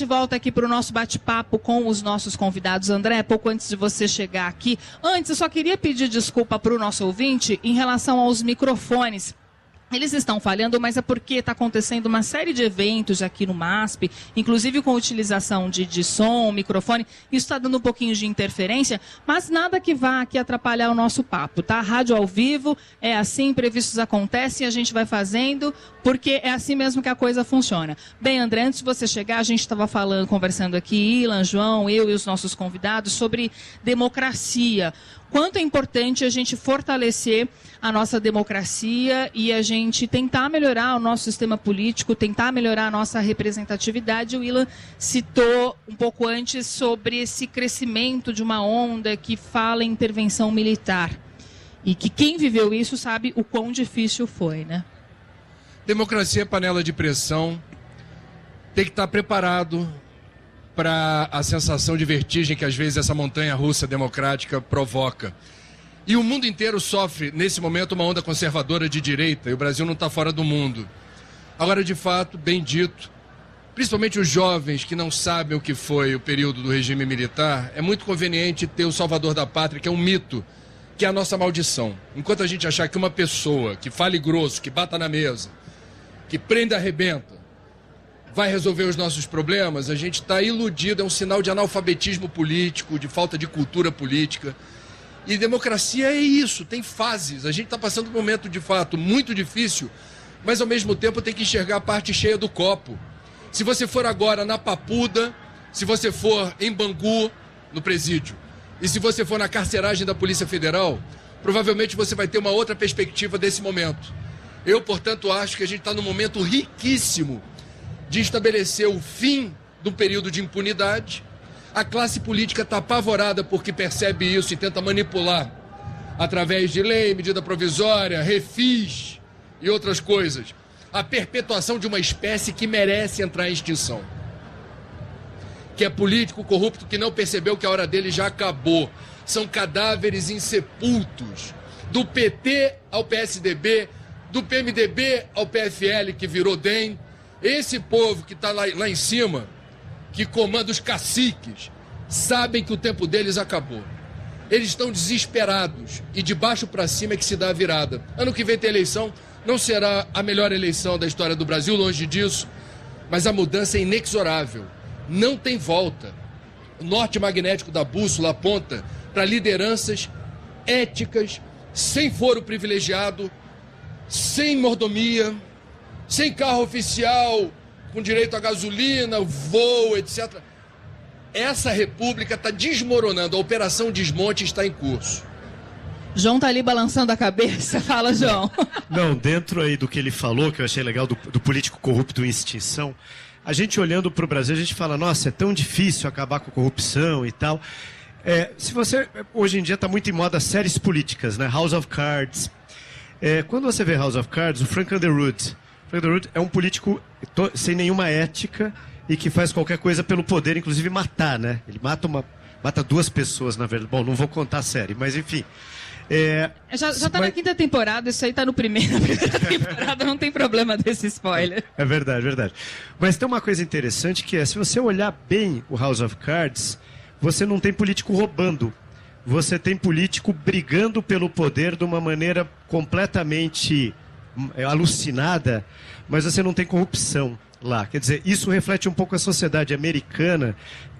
De volta aqui para o nosso bate-papo com os nossos convidados. André, pouco antes de você chegar aqui, antes eu só queria pedir desculpa para o nosso ouvinte em relação aos microfones. Eles estão falhando, mas é porque está acontecendo uma série de eventos aqui no MASP, inclusive com utilização de som, microfone. Isso está dando um pouquinho de interferência, mas nada que vá aqui atrapalhar o nosso papo, tá? Rádio ao vivo, é assim, imprevistos acontecem, a gente vai fazendo, porque é assim mesmo que a coisa funciona. Bem, André, antes de você chegar, a gente estava conversando aqui, Ilan, João, eu e os nossos convidados, sobre democracia. Quanto é importante a gente fortalecer a nossa democracia e a gente tentar melhorar o nosso sistema político, tentar melhorar a nossa representatividade. O Ilan citou um pouco antes sobre esse crescimento de uma onda que fala em intervenção militar. E que quem viveu isso sabe o quão difícil foi, né? Democracia é panela de pressão. Tem que estar preparado para a sensação de vertigem que às vezes essa montanha-russa democrática provoca. E o mundo inteiro sofre, nesse momento, uma onda conservadora de direita, e o Brasil não está fora do mundo. Agora, de fato, bem dito, principalmente os jovens que não sabem o que foi o período do regime militar, é muito conveniente ter o salvador da pátria, que é um mito, que é a nossa maldição. Enquanto a gente achar que uma pessoa que fale grosso, que bata na mesa, que prenda e arrebenta, vai resolver os nossos problemas, a gente está iludido, é um sinal de analfabetismo político, de falta de cultura política. E democracia é isso, tem fases. A gente está passando um momento, de fato, muito difícil, mas ao mesmo tempo tem que enxergar a parte cheia do copo. Se você for agora na Papuda, se você for em Bangu, no presídio, e se você for na carceragem da Polícia Federal, provavelmente você vai ter uma outra perspectiva desse momento. Eu, portanto, acho que a gente está num momento riquíssimo de estabelecer o fim do período de impunidade. A classe política está apavorada porque percebe isso e tenta manipular através de lei, medida provisória, refis e outras coisas, a perpetuação de uma espécie que merece entrar em extinção. Que é político corrupto que não percebeu que a hora dele já acabou. São cadáveres insepultos, do PT ao PSDB, do PMDB ao PFL, que virou DEM. Esse povo que está lá em cima, que comanda os caciques, sabem que o tempo deles acabou. Eles estão desesperados e de baixo para cima é que se dá a virada. Ano que vem tem eleição, não será a melhor eleição da história do Brasil, longe disso, mas a mudança é inexorável. Não tem volta. O norte magnético da bússola aponta para lideranças éticas, sem foro privilegiado, sem mordomia, sem carro oficial, com direito a gasolina, voo, etc. Essa república está desmoronando, a Operação Desmonte está em curso. João está ali balançando a cabeça. Fala, João. Não, dentro aí do que ele falou, que eu achei legal, do político corrupto em extinção, a gente olhando para o Brasil, a gente fala, nossa, é tão difícil acabar com a corrupção e tal. Se você, hoje em dia está muito em moda séries políticas, né? House of Cards. Quando você vê House of Cards, o Frank Underwood é um político sem nenhuma ética e que faz qualquer coisa pelo poder, inclusive matar, né? Ele mata duas pessoas, na verdade. Bom, não vou contar a série, mas enfim. Já está na quinta temporada, isso aí está no primeiro. Na primeira temporada, não tem problema desse spoiler. É verdade, verdade. Mas tem uma coisa interessante que se você olhar bem o House of Cards, você não tem político roubando. Você tem político brigando pelo poder de uma maneira completamente alucinada, mas você não tem corrupção lá. Quer dizer, isso reflete um pouco a sociedade americana.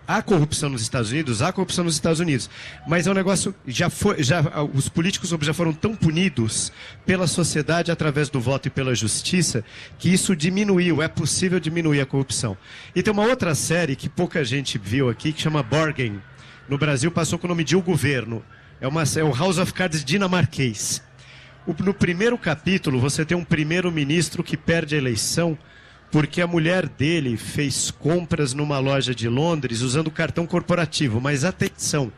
Há corrupção nos Estados Unidos, mas é um negócio, os políticos já foram tão punidos pela sociedade através do voto e pela justiça, que isso diminuiu, é possível diminuir a corrupção. E tem uma outra série que pouca gente viu aqui, que chama Borgen. No Brasil passou com o nome de O Governo. É o House of Cards dinamarquês. No primeiro capítulo, você tem um primeiro-ministro que perde a eleição porque a mulher dele fez compras numa loja de Londres usando cartão corporativo. Mas atenção,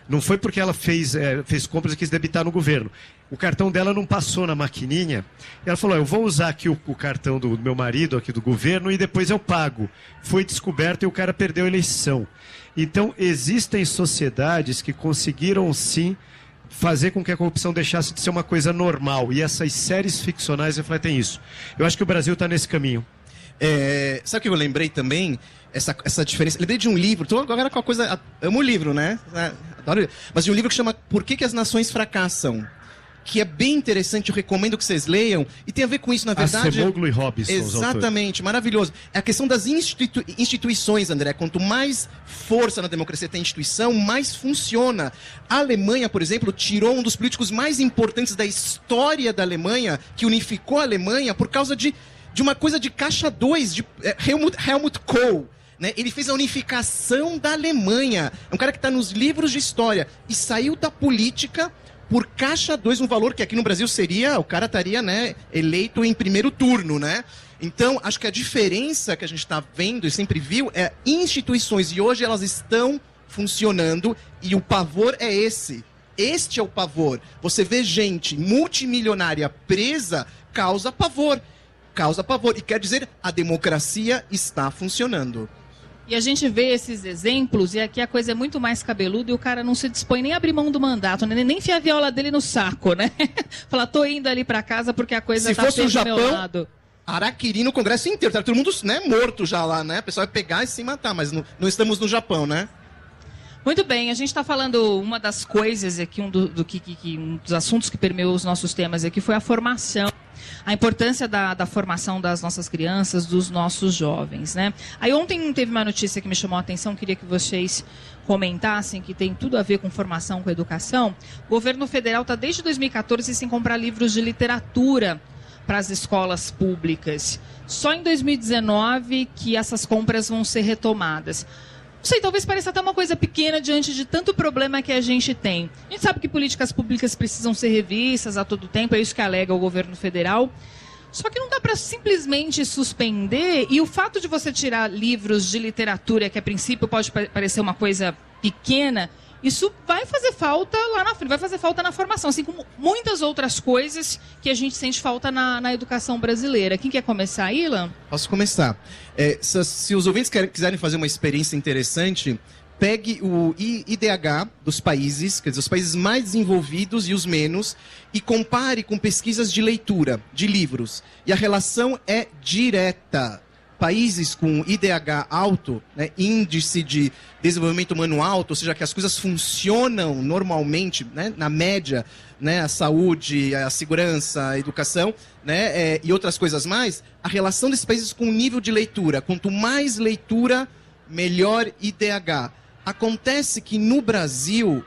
não foi porque ela fez compras e quis debitar no governo. O cartão dela não passou na maquininha. E ela falou, eu vou usar aqui o cartão do meu marido, aqui do governo, e depois eu pago. Foi descoberto e o cara perdeu a eleição. Então, existem sociedades que conseguiram, sim, fazer com que a corrupção deixasse de ser uma coisa normal. E essas séries ficcionais refletem isso. Eu acho que o Brasil está nesse caminho. Sabe o que eu lembrei também? Essa diferença. Lembrei de um livro, tô agora com a coisa. Amo o livro, né? Adoro. Mas de um livro que chama Por que as Nações Fracassam? Que é bem interessante, eu recomendo que vocês leiam. E tem a ver com isso, na verdade. Acemoglu e Robson. Exatamente, maravilhoso. É a questão das instituições, André. Quanto mais força na democracia tem a instituição, mais funciona. A Alemanha, por exemplo, tirou um dos políticos mais importantes da história da Alemanha, que unificou a Alemanha, por causa de uma coisa de caixa 2, de Helmut Kohl. Né? Ele fez a unificação da Alemanha. É um cara que está nos livros de história. E saiu da política por caixa 2, um valor que aqui no Brasil seria, o cara estaria, né, eleito em primeiro turno, né? Então, acho que a diferença que a gente está vendo e sempre viu é instituições, e hoje elas estão funcionando, e o pavor é esse. Este é o pavor. Você vê gente multimilionária presa, causa pavor. Causa pavor. E quer dizer, a democracia está funcionando. E a gente vê esses exemplos, e aqui a coisa é muito mais cabeluda, e o cara não se dispõe nem a abrir mão do mandato, né? Nem enfia a viola dele no saco, né? Fala, tô indo ali pra casa porque a coisa Se tá fosse feia o Japão, do meu lado. Araquiri no Congresso inteiro, tá todo mundo, né, morto já lá, né? O pessoal vai pegar e se matar, mas não estamos no Japão, né? Muito bem, a gente está falando, uma das coisas aqui, um dos assuntos que permeou os nossos temas aqui foi a formação. A importância da formação das nossas crianças, dos nossos jovens, né? Aí ontem teve uma notícia que me chamou a atenção, queria que vocês comentassem, que tem tudo a ver com formação, com educação. O governo federal está desde 2014 sem comprar livros de literatura para as escolas públicas. Só em 2019 que essas compras vão ser retomadas. Não sei, talvez pareça até uma coisa pequena diante de tanto problema que a gente tem. A gente sabe que políticas públicas precisam ser revistas a todo tempo, é isso que alega o governo federal. Só que não dá para simplesmente suspender, e o fato de você tirar livros de literatura, que a princípio pode parecer uma coisa pequena, isso vai fazer falta lá na frente, vai fazer falta na formação, assim como muitas outras coisas que a gente sente falta na educação brasileira. Quem quer começar, Ilan? Posso começar. Se os ouvintes quiserem fazer uma experiência interessante, pegue o IDH dos países, quer dizer, os países mais desenvolvidos e os menos, e compare com pesquisas de leitura, de livros. E a relação é direta. Países com IDH alto, né, índice de desenvolvimento humano alto, ou seja, que as coisas funcionam normalmente, né, na média, né, a saúde, a segurança, a educação, né, e outras coisas mais, a relação desses países com o nível de leitura. Quanto mais leitura, melhor IDH. Acontece que no Brasil,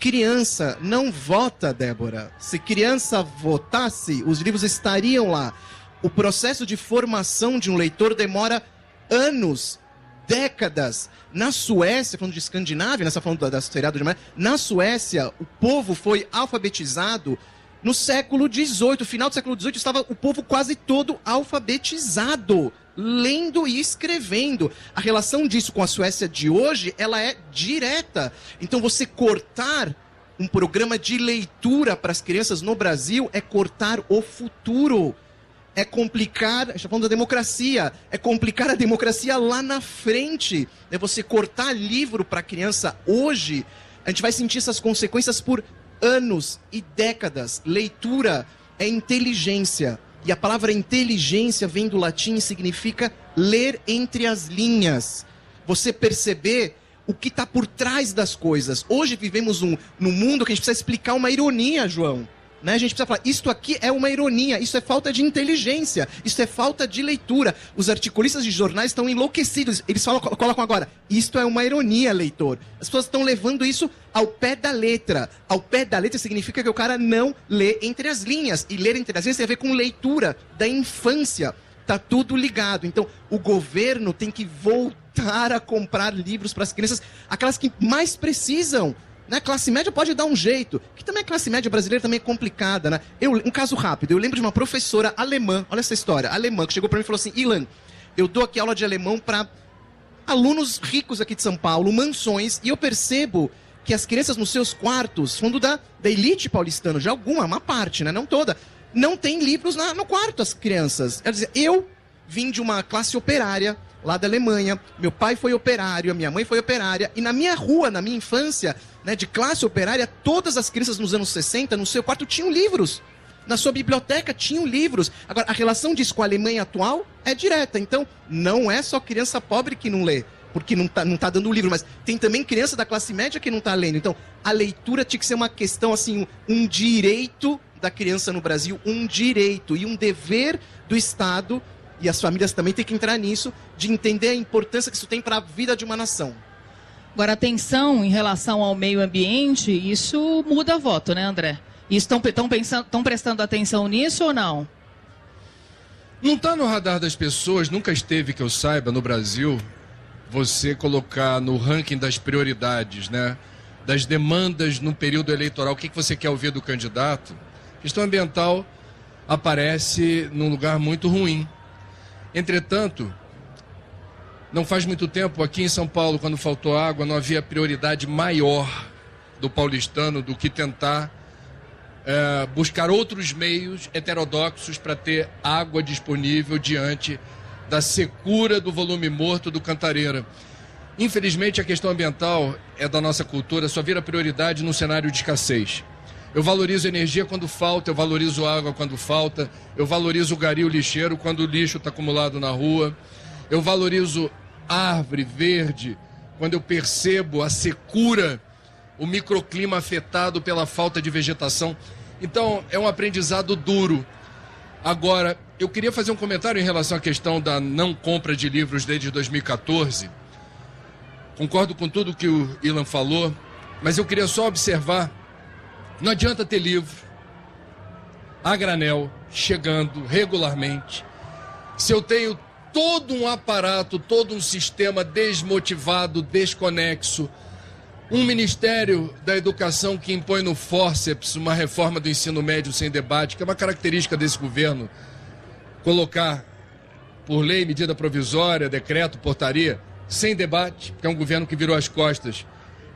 criança não vota, Débora. Se criança votasse, os livros estariam lá. O processo de formação de um leitor demora anos, décadas. Na Suécia, falando de Escandinávia, nessa falando da sociedade de na Suécia, o povo foi alfabetizado no século XVIII. No final do século XVIII estava o povo quase todo alfabetizado, lendo e escrevendo. A relação disso com a Suécia de hoje, ela é direta. Então você cortar um programa de leitura para as crianças no Brasil é cortar o futuro. É complicar, a gente está falando da democracia, é complicar a democracia lá na frente. É você cortar livro para a criança hoje, a gente vai sentir essas consequências por anos e décadas. Leitura é inteligência. E a palavra inteligência vem do latim e significa ler entre as linhas. Você perceber o que está por trás das coisas. Hoje vivemos num mundo que a gente precisa explicar uma ironia, João. Né? A gente precisa falar, isto aqui é uma ironia, isso é falta de inteligência, isso é falta de leitura. Os articulistas de jornais estão enlouquecidos, eles colocam agora, isto é uma ironia, leitor. As pessoas estão levando isso ao pé da letra. Ao pé da letra significa que o cara não lê entre as linhas. E ler entre as linhas tem a ver com leitura da infância. Tá tudo ligado. Então, o governo tem que voltar a comprar livros para as crianças, aquelas que mais precisam. Né? Classe média pode dar um jeito, que também a classe média brasileira também é complicada, né? Um caso rápido, eu lembro de uma professora alemã, olha essa história, alemã, que chegou para mim e falou assim, Ilan, eu dou aqui aula de alemão para alunos ricos aqui de São Paulo, mansões, e eu percebo que as crianças nos seus quartos, fundo da elite paulistana, de uma parte, né? Não toda, não tem livros no quarto, as crianças. Quer dizer, eu vim de uma classe operária, lá da Alemanha, meu pai foi operário, a minha mãe foi operária, e na minha rua, na minha infância, né, de classe operária, todas as crianças nos anos 60, no seu quarto, tinham livros. Na sua biblioteca tinham livros. Agora, a relação disso com a Alemanha atual é direta. Então, não é só criança pobre que não lê, porque não tá dando o livro, mas tem também criança da classe média que não está lendo. Então, a leitura tinha que ser uma questão, assim, um direito da criança no Brasil, um direito e um dever do Estado, e as famílias também têm que entrar nisso, de entender a importância que isso tem para a vida de uma nação. Agora, atenção em relação ao meio ambiente, isso muda voto, né, André? E estão prestando atenção nisso ou não? Não está no radar das pessoas, nunca esteve, que eu saiba, no Brasil, você colocar no ranking das prioridades, né? Das demandas no período eleitoral, o que você quer ouvir do candidato? A questão ambiental aparece num lugar muito ruim. Entretanto, não faz muito tempo, aqui em São Paulo, quando faltou água, não havia prioridade maior do paulistano do que tentar buscar outros meios heterodoxos para ter água disponível diante da secura do volume morto do Cantareira. Infelizmente, a questão ambiental é da nossa cultura, só vira prioridade num cenário de escassez. Eu valorizo energia quando falta, eu valorizo água quando falta, eu valorizo o gari, o lixeiro, quando o lixo está acumulado na rua, eu valorizo árvore verde quando eu percebo a secura, o microclima afetado pela falta de vegetação. Então, é um aprendizado duro. Agora, eu queria fazer um comentário em relação à questão da não compra de livros desde 2014. Concordo com tudo que o Ilan falou, mas eu queria só observar, não adianta ter livro a granel, chegando regularmente, se eu tenho todo um aparato, todo um sistema desmotivado, desconexo, um Ministério da Educação que impõe no fórceps uma reforma do ensino médio sem debate, que é uma característica desse governo, colocar por lei, medida provisória, decreto, portaria, sem debate, que é um governo que virou as costas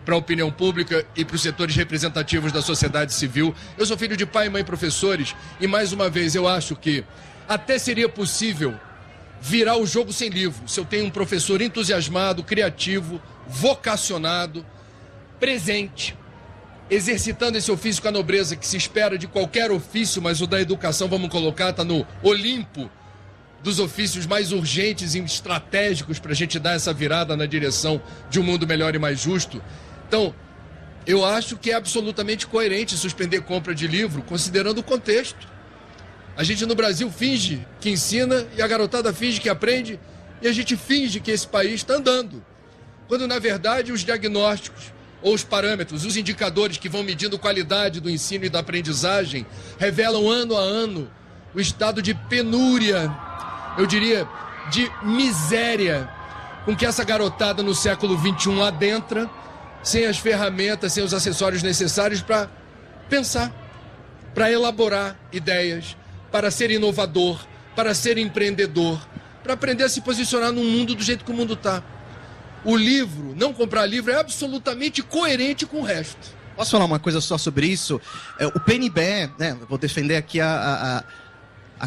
para a opinião pública e para os setores representativos da sociedade civil. Eu sou filho de pai e mãe professores e, mais uma vez, eu acho que até seria possível virar o jogo sem livro, se eu tenho um professor entusiasmado, criativo, vocacionado, presente, exercitando esse ofício com a nobreza que se espera de qualquer ofício, mas o da educação, vamos colocar, está no Olimpo dos ofícios mais urgentes e estratégicos para a gente dar essa virada na direção de um mundo melhor e mais justo. Então, eu acho que é absolutamente coerente suspender compra de livro, considerando o contexto. A gente no Brasil finge que ensina e a garotada finge que aprende e a gente finge que esse país está andando. Quando, na verdade, os diagnósticos ou os parâmetros, os indicadores que vão medindo a qualidade do ensino e da aprendizagem revelam ano a ano o estado de penúria, eu diria, de miséria com que essa garotada no século XXI adentra, sem as ferramentas, sem os acessórios necessários para pensar, para elaborar ideias, para ser inovador, para ser empreendedor, para aprender a se posicionar num mundo do jeito que o mundo está. O livro, não comprar livro, é absolutamente coerente com o resto. Posso falar uma coisa só sobre isso? O PNBE, né, vou defender aqui a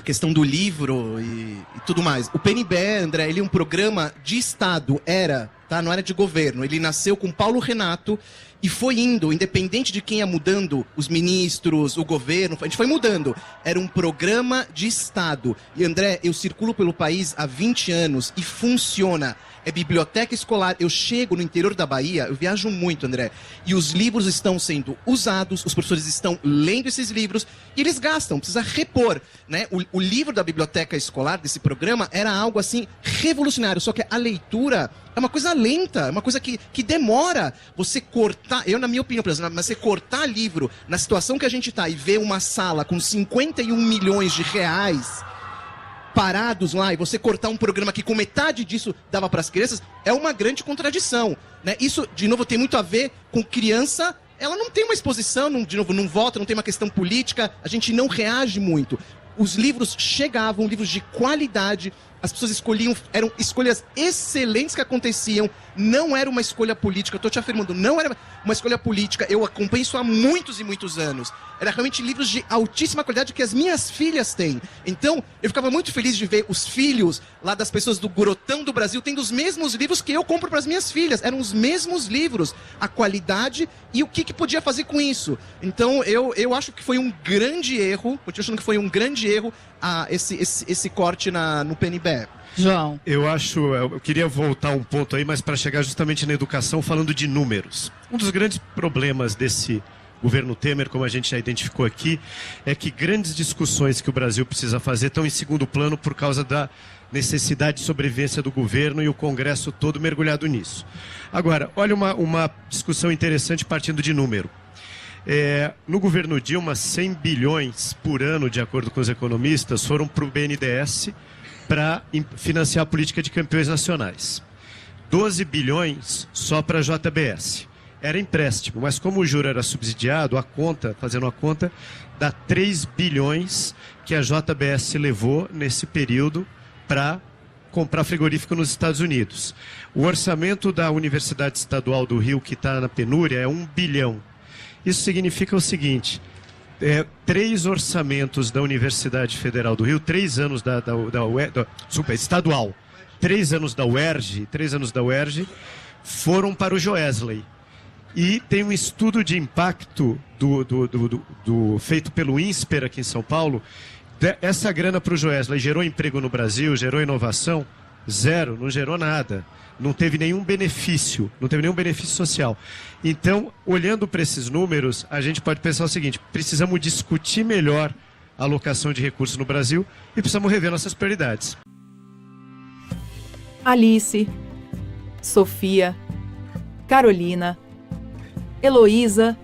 questão do livro e tudo mais. O PNBE, André, ele é um programa de Estado, tá? Não era de governo. Ele nasceu com Paulo Renato e foi indo, independente de quem ia mudando, os ministros, o governo, a gente foi mudando. Era um programa de Estado. E, André, eu circulo pelo país há 20 anos e funciona. É biblioteca escolar. Eu chego no interior da Bahia, eu viajo muito, André, e os livros estão sendo usados, os professores estão lendo esses livros e eles gastam, precisa repor, né? O livro da biblioteca escolar desse programa era algo assim revolucionário, só que a leitura é uma coisa lenta, é uma coisa que demora. Você cortar, eu na minha opinião, por exemplo, mas você cortar livro na situação que a gente está e ver uma sala com 51 milhões de reais parados lá e você cortar um programa que com metade disso dava para as crianças, é uma grande contradição, né? Isso, de novo, tem muito a ver com criança, ela não tem uma exposição, de novo, não vota, não tem uma questão política, a gente não reage muito. Os livros chegavam, livros de qualidade, as pessoas escolhiam, eram escolhas excelentes que aconteciam, não era uma escolha política, eu tô te afirmando, não era uma escolha política, eu acompanho isso há muitos e muitos anos. Era realmente livros de altíssima qualidade que as minhas filhas têm. Então, eu ficava muito feliz de ver os filhos lá das pessoas do Grotão do Brasil tendo os mesmos livros que eu compro para as minhas filhas. Eram os mesmos livros, a qualidade e o que podia fazer com isso. Então, eu acho que foi um grande erro, continuo achando que foi um grande erro esse corte no PNBE. João. Eu queria voltar um ponto aí, mas para chegar justamente na educação, falando de números. Um dos grandes problemas desse governo Temer, como a gente já identificou aqui, é que grandes discussões que o Brasil precisa fazer estão em segundo plano por causa da necessidade de sobrevivência do governo e o Congresso todo mergulhado nisso. Agora, olha uma discussão interessante partindo de número. No governo Dilma, 100 bilhões por ano, de acordo com os economistas, foram para o BNDES para financiar a política de campeões nacionais. 12 bilhões só para a JBS. Era empréstimo, mas como o juro era subsidiado, fazendo a conta, dá 3 bilhões que a JBS levou nesse período para comprar frigorífico nos Estados Unidos. O orçamento da Universidade Estadual do Rio, que está na penúria, é 1 bilhão. Isso significa o seguinte: 3 orçamentos da Universidade Federal do Rio, 3 anos estadual, 3 anos da UERJ, foram para o Joesley. E tem um estudo de impacto feito pelo INSPER aqui em São Paulo. Essa grana para o Joesley gerou emprego no Brasil, gerou inovação? Zero, não gerou nada. Não teve nenhum benefício social. Então, olhando para esses números, a gente pode pensar o seguinte: precisamos discutir melhor a alocação de recursos no Brasil e precisamos rever nossas prioridades. Alice, Sofia, Carolina, Heloísa,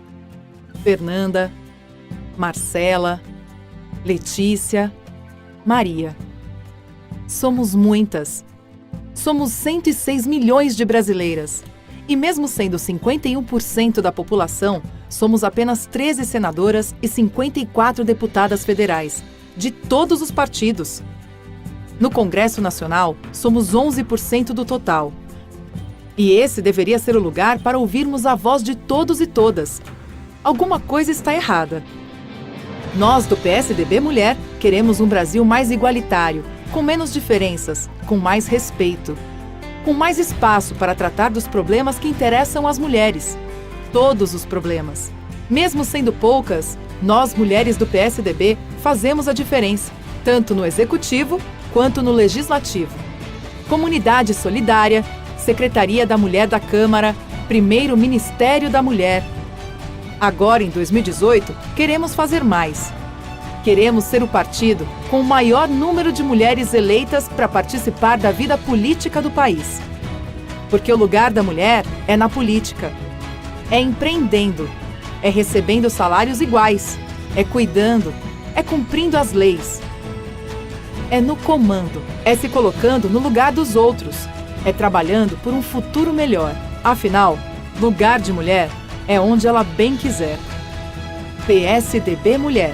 Fernanda, Marcela, Letícia, Maria. Somos muitas. Somos 106 milhões de brasileiras. E mesmo sendo 51% da população, somos apenas 13 senadoras e 54 deputadas federais, de todos os partidos. No Congresso Nacional, somos 11% do total. E esse deveria ser o lugar para ouvirmos a voz de todos e todas. Alguma coisa está errada. Nós, do PSDB Mulher, queremos um Brasil mais igualitário, com menos diferenças, com mais respeito. Com mais espaço para tratar dos problemas que interessam às mulheres. Todos os problemas. Mesmo sendo poucas, nós, mulheres do PSDB, fazemos a diferença, tanto no Executivo quanto no Legislativo. Comunidade Solidária, Secretaria da Mulher da Câmara, primeiro Ministério da Mulher. Agora, em 2018, queremos fazer mais. Queremos ser o partido com o maior número de mulheres eleitas para participar da vida política do país. Porque o lugar da mulher é na política. É empreendendo, é recebendo salários iguais, é cuidando, é cumprindo as leis. É no comando, é se colocando no lugar dos outros, é trabalhando por um futuro melhor. Afinal, lugar de mulher é onde ela bem quiser. PSDB Mulher.